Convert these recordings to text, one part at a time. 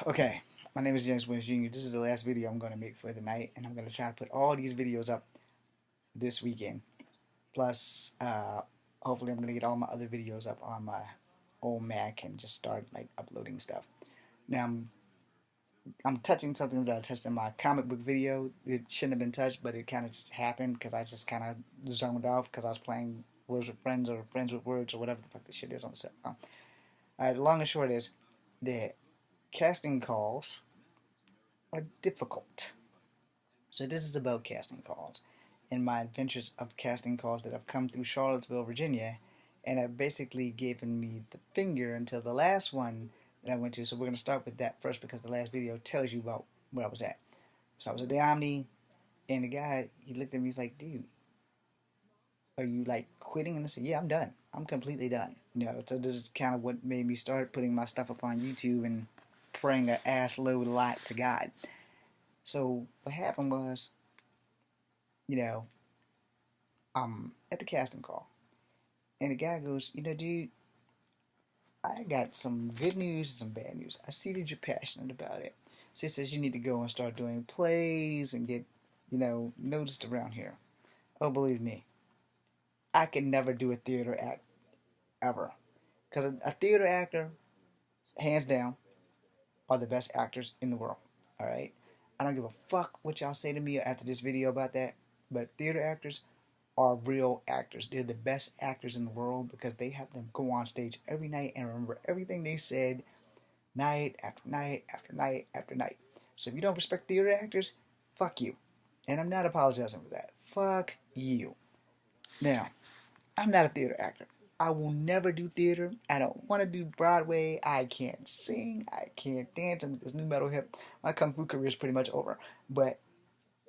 Okay, my name is James Williams Jr. This is the last video I'm going to make for the night, and I'm going to try to put all these videos up this weekend. Plus, hopefully I'm going to get all my other videos up on my old Mac and just start like uploading stuff. Now I'm touching something that I touched in my comic book video. It shouldn't have been touched, but it kind of just happened because I just kind of zoned off because I was playing Words with Friends or Friends with Words or whatever the fuck this shit is on the set. Alright, the long and short is that casting calls are difficult. So this is about casting calls and my adventures of casting calls that have come through Charlottesville, Virginia, and have basically given me the finger until the last one that I went to. So we're going to start with that first because the last video tells you about where I was at. So I was at the Omni, and the guy, he looked at me, he's like, dude, are you like quitting? And I said, yeah, I'm done. I'm completely done. So this is kind of what made me start putting my stuff up on YouTube and praying an ass load a lot to God. So what happened was, you know, I'm at the casting call, and the guy goes, dude, I got some good news and some bad news. I see that you're passionate about it. So he says you need to go and start doing plays and get, noticed around here. Oh, believe me, I could never do a theater act ever. Because a theater actor, hands down, are the best actors in the world. All right? I don't give a fuck what y'all say to me after this video about that. But theater actors are real actors. They're the best actors in the world because they have them go on stage every night and remember everything they said night after night after night after night. So if you don't respect theater actors, fuck you. And I'm not apologizing for that. Fuck you. Now, I'm not a theater actor. I will never do theater. I don't want to do Broadway. I can't sing. I can't dance. I'm this new metal hip. My kung fu career is pretty much over. But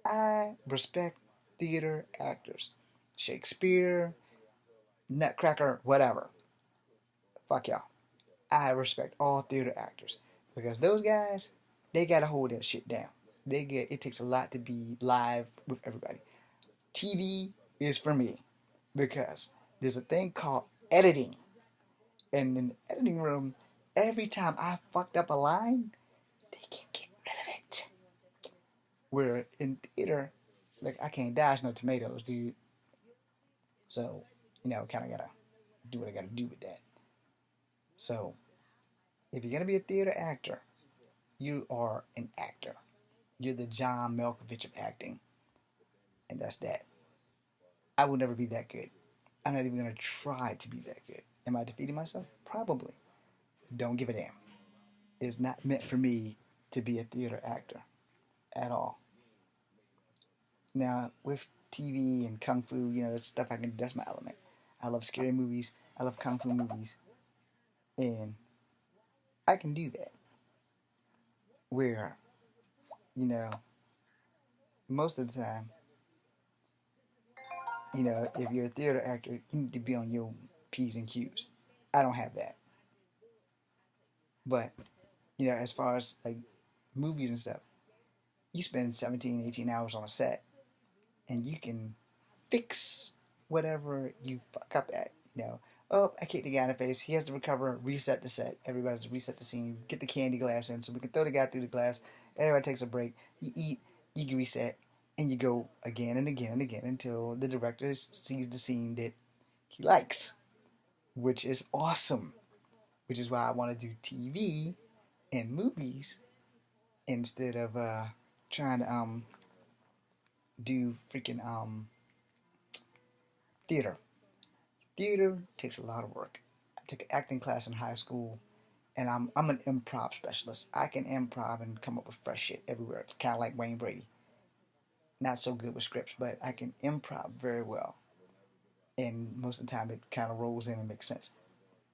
I respect theater actors. Shakespeare, Nutcracker, whatever. Fuck y'all. I respect all theater actors because those guys, they gotta hold that shit down. It takes a lot to be live with everybody. TV is for me because there's a thing called editing, and in the editing room, every time I fucked up a line, they can get rid of it. Where in theater, like I can't dodge no tomatoes, dude. So, kind of gotta do what I gotta do with that. So, if you're gonna be a theater actor, you are an actor. You're the John Malkovich of acting, and that's that. I will never be that good. I'm not even gonna try to be that good. Am I defeating myself? Probably. Don't give a damn. It's not meant for me to be a theater actor at all. Now, with TV and kung fu, it's stuff I can do. That's my element. I love scary movies. I love kung fu movies, and I can do that. Where, you know, most of the time, if you're a theater actor, you need to be on your P's and Q's. I don't have that. But, as far as like movies and stuff, you spend 17, 18 hours on a set and you can fix whatever you fuck up at. Oh, I kicked the guy in the face. He has to recover, reset the set. Everybody's reset the scene, get the candy glass in so we can throw the guy through the glass. Everybody takes a break. You eat, you reset, and you go again and again and again until the director sees the scene that he likes, which is awesome. Which is why I want to do TV and movies instead of trying to do freaking theater. Theater takes a lot of work. I took an acting class in high school, and I'm an improv specialist. I can improv and come up with fresh shit everywhere, kind of like Wayne Brady. Not so good with scripts, but I can improv very well, and most of the time it kind of rolls in and makes sense.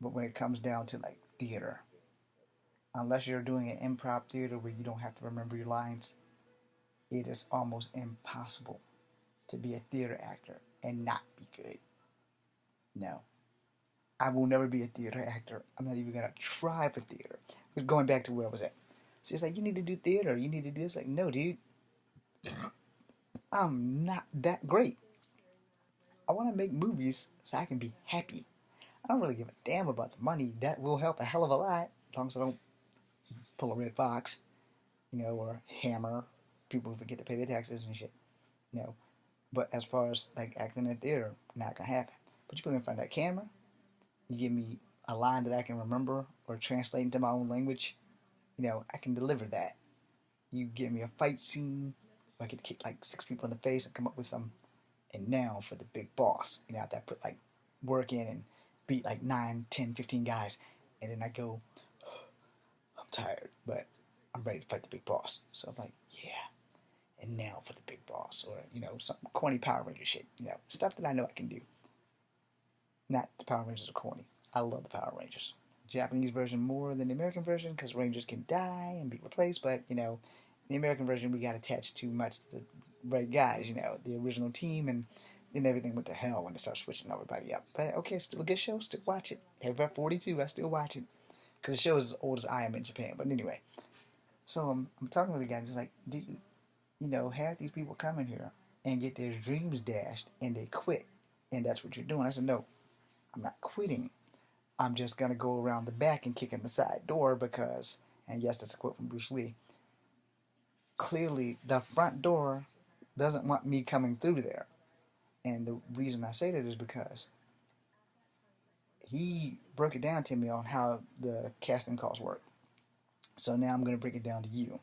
But when it comes down to like theater, unless you're doing an improv theater where you don't have to remember your lines, it is almost impossible to be a theater actor and not be good. No. I will never be a theater actor. I'm not even gonna try for theater. But going back to where I was at. So it's like, you need to do theater. You need to do this. Like, no, dude. I'm not that great. I want to make movies so I can be happy. I don't really give a damn about the money. That will help a hell of a lot. As long as I don't pull a Red Fox, or Hammer, people who forget to pay their taxes and shit, you know. But as far as like acting in theater, not gonna happen. But you put me in front of that camera, you give me a line that I can remember or translate into my own language, I can deliver that. You give me a fight scene, I could kick like 6 people in the face and come up with some. And now for the big boss, I have to put like work in and beat like 9, 10, 15 guys, and then I go, I'm tired, but I'm ready to fight the big boss. So I'm like, yeah. And now for the big boss, or some corny Power Ranger shit, stuff that I know I can do. Not the Power Rangers are corny. I love the Power Rangers. Japanese version more than the American version because Rangers can die and be replaced, but the American version we got attached too much to the right guys, the original team, and then everything went to hell when they started switching everybody up. But okay, still a good show, still watch it. Every 42, I still watch it because the show is as old as I am in Japan. But anyway, so I'm talking to the guys, just like, dude, half these people come in here and get their dreams dashed and they quit, and that's what you're doing. I said, no, I'm not quitting. I'm just gonna go around the back and kick in the side door because, and yes, that's a quote from Bruce Lee. Clearly, the front door doesn't want me coming through there, and the reason I say that is because he broke it down to me on how the casting calls work. So now I'm gonna break it down to you.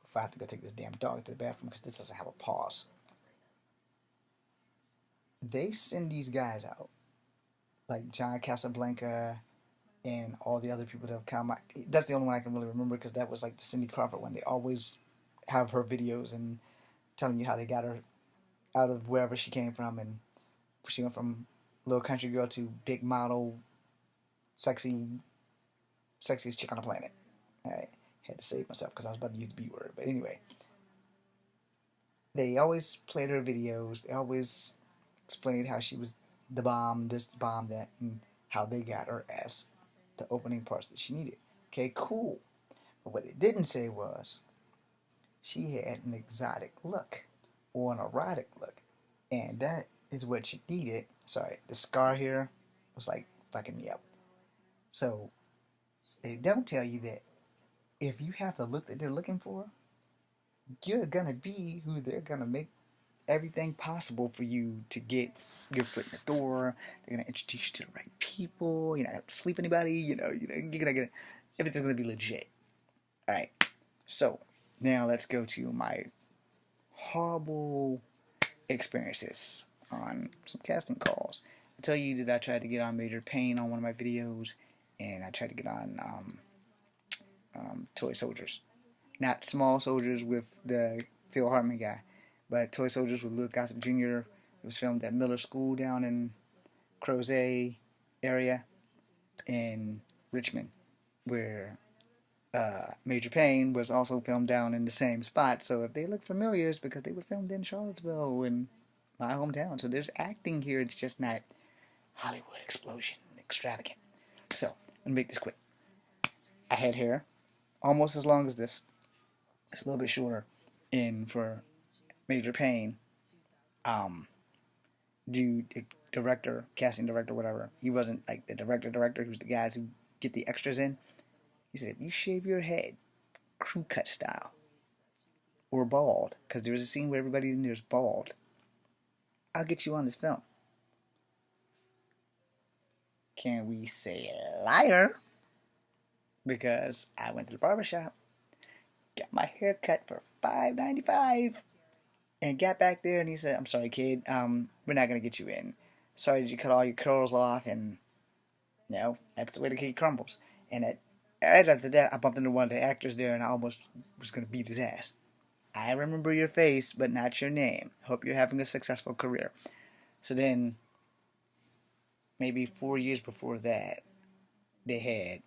If I have to go take this damn dog to the bathroom because this doesn't have a pause. They send these guys out, like John Casablanca and all the other people that have come. That's the only one I can really remember because that was like the Cindy Crawford one. They always have her videos and telling you how they got her out of wherever she came from, and she went from little country girl to big model, sexiest chick on the planet. All right, had to save myself because I was about to use the B word, but anyway, they always played her videos. They always explained how she was the bomb, this, the bomb, that, and how they got her as the opening parts that she needed. Okay, cool. But what they didn't say was she had an exotic look or an erotic look, and that is what she needed. Sorry, the scar here was like fucking me up. So they don't tell you that if you have the look that they're looking for, you're gonna be who they're gonna make everything possible for you to get your foot in the door. They're gonna introduce you to the right people. You're not gonna sleep anybody. You're gonna get everything's gonna be legit. All right. So now let's go to my horrible experiences on some casting calls. I tell you that I tried to get on Major Payne on one of my videos, and I tried to get on Toy Soldiers. Not Small Soldiers with the Phil Hartman guy, but Toy Soldiers with Luke Gossett Jr. It was filmed at Miller School down in Crozet area in Richmond, where Major Payne was also filmed down in the same spot. So if they look familiar, it's because they were filmed in Charlottesville, in my hometown. So there's acting here. It's just not Hollywood explosion extravagant. So let me make this quick. I had hair almost as long as this. It's a little bit shorter. And for Major Payne, director, casting director, whatever. He wasn't like the director. He was the guys who get the extras in. He said, if you shave your head crew cut style or bald, because there was a scene where everybody in there is bald, I'll get you on this film. Can we say liar? Because I went to the barbershop, got my hair cut for $5.95, and got back there and he said, I'm sorry kid, we're not going to get you in. Sorry that you cut all your curls off, and that's the way the cake crumbles. And right after that, I bumped into one of the actors there and I almost was going to beat his ass. I remember your face, but not your name. Hope you're having a successful career. So then, maybe 4 years before that, they had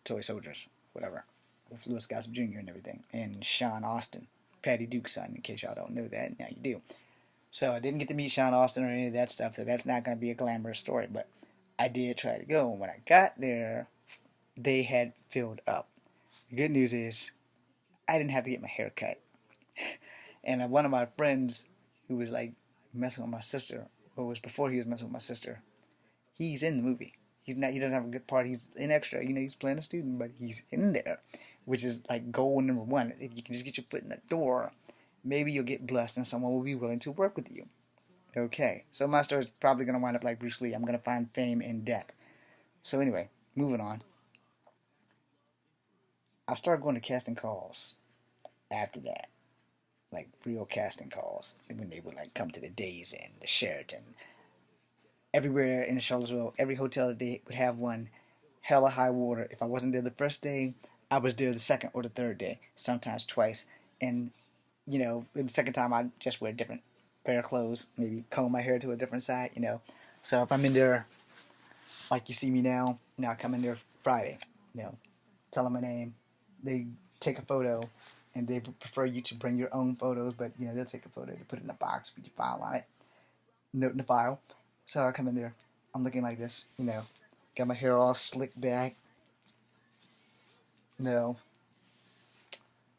Toy Soldiers, whatever, with Louis Gossett Jr. and everything, and Sean Astin, Patty Duke's son, in case y'all don't know that. Now you do. So I didn't get to meet Sean Astin or any of that stuff, so that's not going to be a glamorous story, but I did try to go. And when I got there, they had filled up. The good news is, I didn't have to get my hair cut. And one of my friends who was like messing with my sister, or was before he was messing with my sister, he's in the movie. He's not. He doesn't have a good part. He's an extra. You know, he's playing a student, but he's in there, which is like goal number one. If you can just get your foot in the door, maybe you'll get blessed, and someone will be willing to work with you. Okay, so my story is probably gonna wind up like Bruce Lee. I'm gonna find fame in death. So anyway, moving on. I started going to casting calls after that, like real casting calls, when they would like come to the Days Inn, the Sheraton, everywhere in Charlottesville, every hotel that they would have one, hella high water. If I wasn't there the first day, I was there the second or the third day, sometimes twice. And, you know, the second time I just wear a different pair of clothes, maybe comb my hair to a different side, you know. So if I'm in there, like you see me now, I come in there Friday, you know, tell them my name. They take a photo, and they prefer you to bring your own photos, but, you know, they'll take a photo, they put it in a box, put your file on it, note in the file. So I come in there, I'm looking like this, you know, got my hair all slicked back, you know,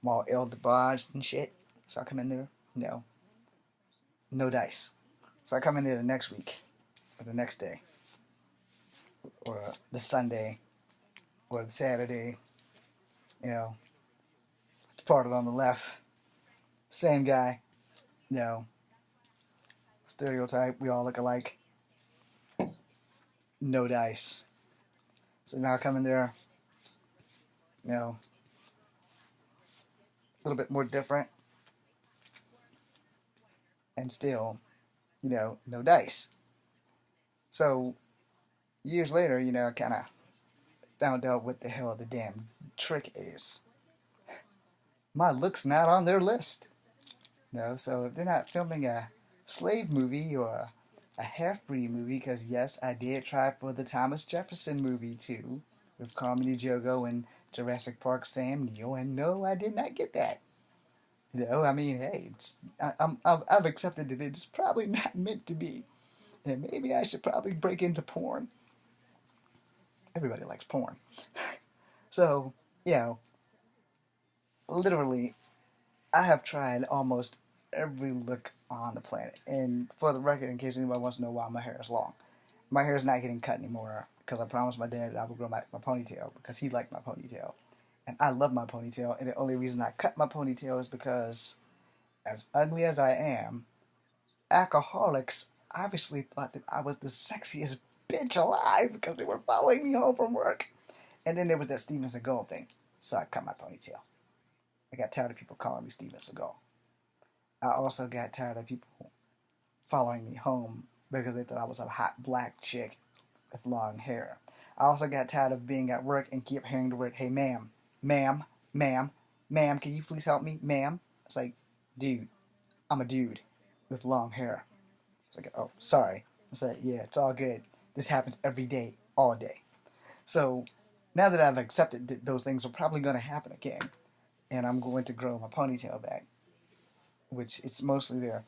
I'm all El DeBarge and shit. So I come in there, you know, no dice. So I come in there the next week, or the next day, or the Sunday, or the Saturday, you know, parted on the left, same guy, you know, stereotype, we all look alike, no dice. So now I come in there, you know, a little bit more different, and still, you know, no dice. So years later, you know, I kind of found out what the hell the damn trick is. My look's not on their list. No, so if they're not filming a slave movie or a half-breed movie, because yes, I did try for the Thomas Jefferson movie too, with Carmine Diogo and Jurassic Park Sam Neill, and no, I did not get that. You know, I mean, hey, I've accepted that it's probably not meant to be, and maybe I should probably break into porn. Everybody likes porn, so you know, literally, I have tried almost every look on the planet. And for the record, in case anybody wants to know why my hair is long, my hair is not getting cut anymore because I promised my dad that I would grow my ponytail because he liked my ponytail. And I love my ponytail. And the only reason I cut my ponytail is because, as ugly as I am, alcoholics obviously thought that I was the sexiest bitch alive because they were following me home from work. And then there was that Steven Seagal thing. So I cut my ponytail. I got tired of people calling me Steven Seagal. I also got tired of people following me home because they thought I was a hot black chick with long hair. I also got tired of being at work and keep hearing the word, hey, ma'am, ma'am, ma'am, ma'am, can you please help me, ma'am? It's like, dude, I'm a dude with long hair. It's like, oh, sorry. I said, yeah, it's all good. This happens every day, all day. So now that I've accepted that those things are probably going to happen again, and I'm going to grow my ponytail back, which it's mostly there.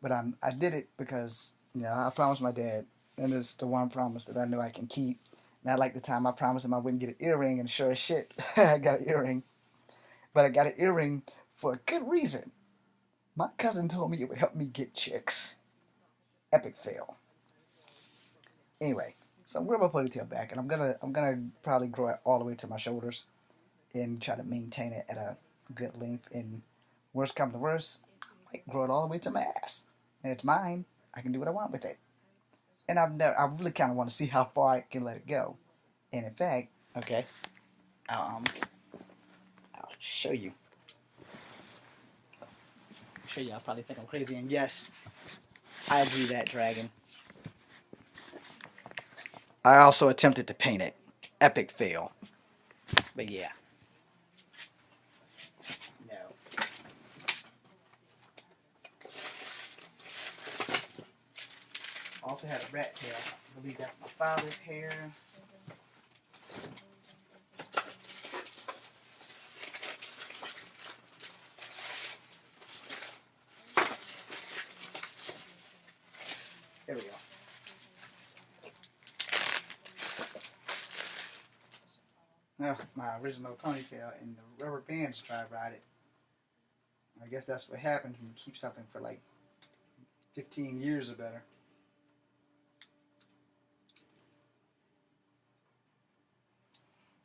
But I did it because, you know, I promised my dad, and it's the one promise that I know I can keep. Not like the time I promised him I wouldn't get an earring, and sure as shit, I got an earring. But I got an earring for a good reason. My cousin told me it would help me get chicks. Epic fail. Anyway, so I'm growing my ponytail back, and I'm gonna probably grow it all the way to my shoulders, and try to maintain it at a good length. And worst come to worst, I might grow it all the way to my ass, and it's mine. I can do what I want with it. And I really kind of want to see how far I can let it go. And in fact, okay, um, I'll show you. Show you. I'll probably think I'm crazy. And yes, I drew that dragon. I also attempted to paint it. Epic fail. But yeah. No. Also had a rat tail. I believe that's my father's hair. There we go. Oh, my original ponytail and the rubber bands dry rotted. I guess that's what happens when you keep something for like 15 years or better.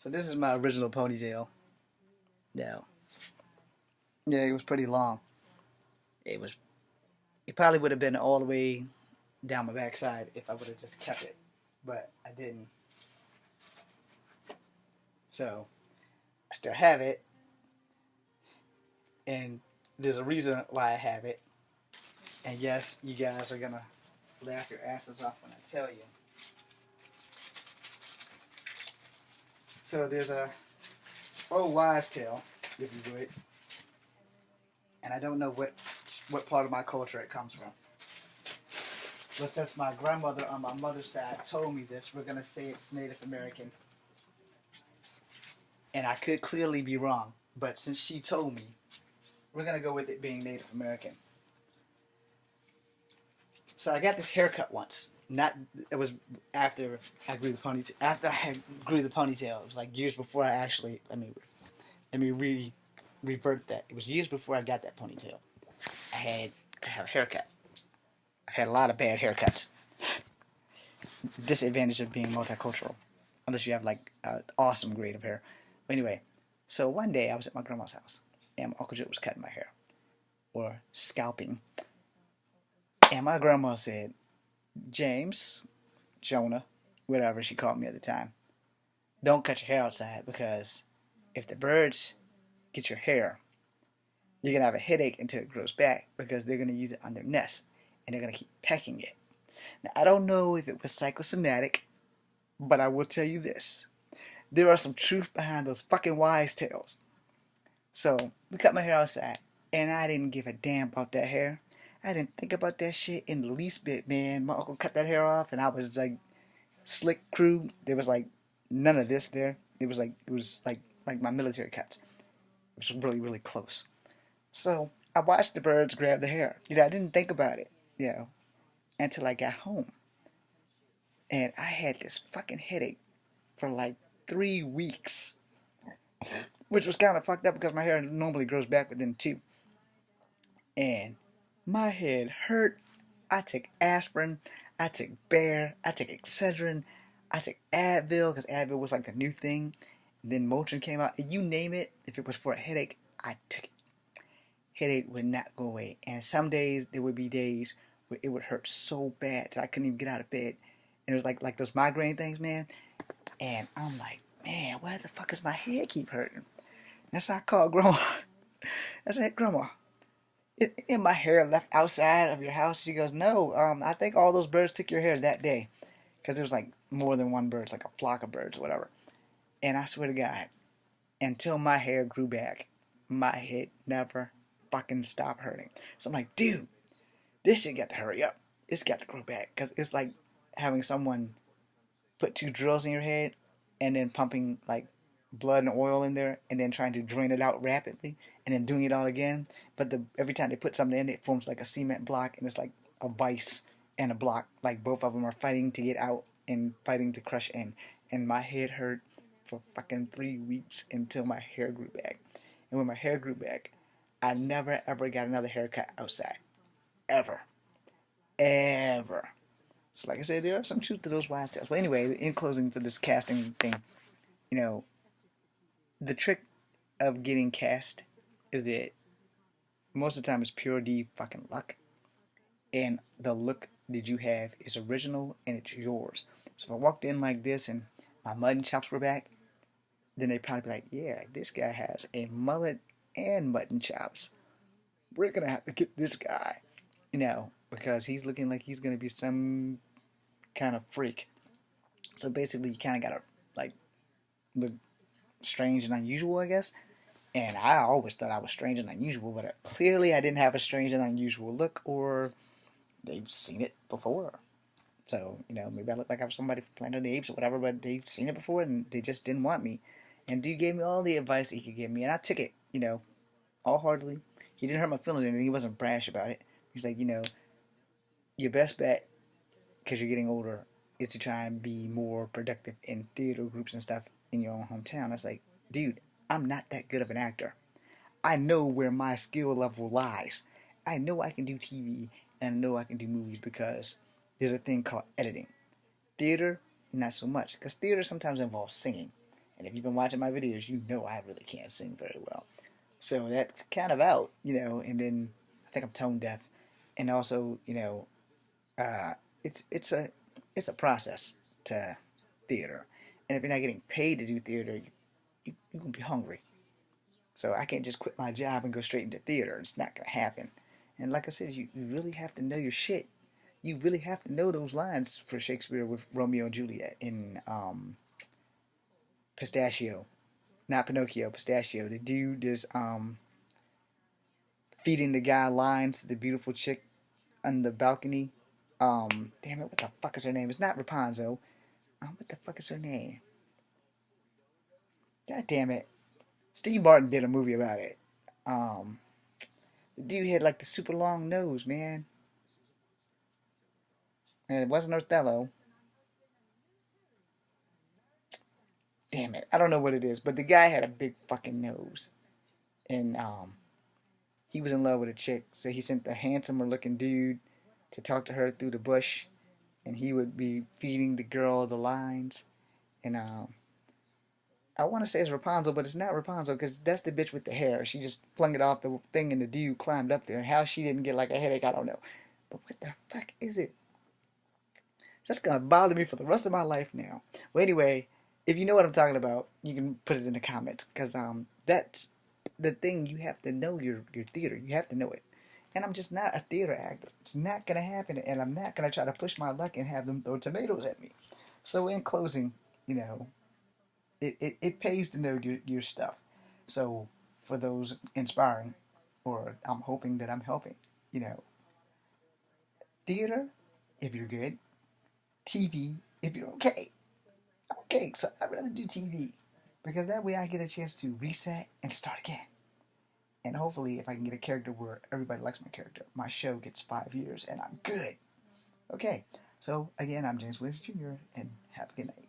So this is my original ponytail. Yeah. Yeah, it was pretty long. It was. It probably would have been all the way down my backside if I would have just kept it, but I didn't. So I still have it, and there's a reason why I have it. And yes, you guys are gonna laugh your asses off when I tell you. So there's a old wise tale, if you would, and I don't know what part of my culture it comes from. But since my grandmother on my mother's side told me this, we're gonna say it's Native American, and I could clearly be wrong. But since she told me, we're gonna go with it being Native American. So I got this haircut once. Not it was after I grew the ponytail. After I grew the ponytail, it was like years before I actually. Revert that. It was years before I got that ponytail. I have a haircut. I've had a lot of bad haircuts. Disadvantage of being multicultural, unless you have like an awesome grade of hair. But anyway, so one day I was at my grandma's house, and my Uncle Joe was cutting my hair, or scalping, and my grandma said, "James, Jonah, whatever she called me at the time, don't cut your hair outside because if the birds get your hair, you're gonna have a headache until it grows back because they're gonna use it on their nest and they're gonna keep pecking it." Now I don't know if it was psychosomatic, but I will tell you this: there are some truth behind those fucking wise tales. So we cut my hair outside, and I didn't give a damn about that hair. I didn't think about that shit in the least bit, man. My uncle cut that hair off, and I was like slick crew. There was like none of this there. It was like my military cuts. It was really really close. So I watched the birds grab the hair. I didn't think about it, until I got home, and I had this fucking headache for like 3 weeks, which was kind of fucked up because my hair normally grows back within two. And my head hurt. I took aspirin, I took Bear, I took Excedrin, I took Advil because Advil was like the new thing. And then Motrin came out. And you name it, if it was for a headache, I took it. Headache would not go away. And some days, there would be days where it would hurt so bad that I couldn't even get out of bed. And it was like those migraine things, man. And I'm like, man, why the fuck does my head keep hurting? That's how I called Grandma. I said, Grandma, is my hair left outside of your house? She goes, no, I think all those birds took your hair that day. Because there was like more than one bird, like a flock of birds or whatever. And I swear to God, until my hair grew back, my head never fucking stopped hurting. So I'm like, dude, this shit got to hurry up. It's got to grow back. Because it's like having someone put two drills in your head and then pumping like blood and oil in there and then trying to drain it out rapidly and then doing it all again. But every time they put something in, it forms like a cement block, and it's like a vice and a block. Like both of them are fighting to get out and fighting to crush in. And my head hurt for fucking 3 weeks until my hair grew back. And when my hair grew back, I never ever got another haircut outside. Ever. Ever. So like I said, there are some truth to those wise tales. But anyway, in closing for this casting thing, you know, the trick of getting cast is that most of the time it's pure D fucking luck. And the look that you have is original and it's yours. So if I walked in like this and my mutton chops were back, then they'd probably be like, yeah, this guy has a mullet and mutton chops. We're going to have to get this guy, because he's looking like he's going to be some kind of freak. So basically, you kind of got to, like, look strange and unusual, I guess. And I always thought I was strange and unusual, but clearly I didn't have a strange and unusual look, or they've seen it before. So, maybe I look like I was somebody from Planet of the Apes or whatever, but they've seen it before and they just didn't want me. And dude gave me all the advice he could give me, and I took it, all heartedly. He didn't hurt my feelings, and he wasn't brash about it. He's like, your best bet, because you're getting older, is to try and be more productive in theater groups and stuff in your own hometown. I was like, dude, I'm not that good of an actor. I know where my skill level lies. I know I can do TV, and I know I can do movies because there's a thing called editing. Theater, not so much, because theater sometimes involves singing. And if you've been watching my videos, you know I really can't sing very well. So that's kind of out, and then I think I'm tone deaf. And also, uh, it's a process to theater. And if you're not getting paid to do theater, you're going to be hungry. So I can't just quit my job and go straight into theater. It's not going to happen. And like I said, you really have to know your shit. You really have to know those lines for Shakespeare with Romeo and Juliet in Pistachio. Not Pinocchio, Pistachio. The dude is feeding the guy lines to the beautiful chick on the balcony. Damn it, what the fuck is her name? It's not Rapunzel. What the fuck is her name? God damn it. Steve Martin did a movie about it. Um, the dude had like the super long nose, man. And it wasn't Othello. Damn it. I don't know what it is, but the guy had a big fucking nose. And he was in love with a chick, so he sent the handsomer looking dude to talk to her through the bush, and he would be feeding the girl the lines. And I want to say it's Rapunzel, but it's not Rapunzel because that's the bitch with the hair. She just flung it off the thing, and the dude climbed up there. How she didn't get like a headache, I don't know. But what the fuck is it? That's gonna bother me for the rest of my life now. Well, anyway, if you know what I'm talking about, you can put it in the comments because that's the thing. You have to know your theater. You have to know it. And I'm just not a theater actor. It's not gonna happen, and I'm not gonna try to push my luck and have them throw tomatoes at me. So in closing, it pays to know your stuff. So for those inspiring, or I'm hoping that I'm helping, you know, theater if you're good, TV if you're okay. Okay, so I'd rather do TV because that way I get a chance to reset and start again. And hopefully, if I can get a character where everybody likes my character, my show gets 5 years and I'm good. Okay, so again, I'm James Williams Jr. and have a good night.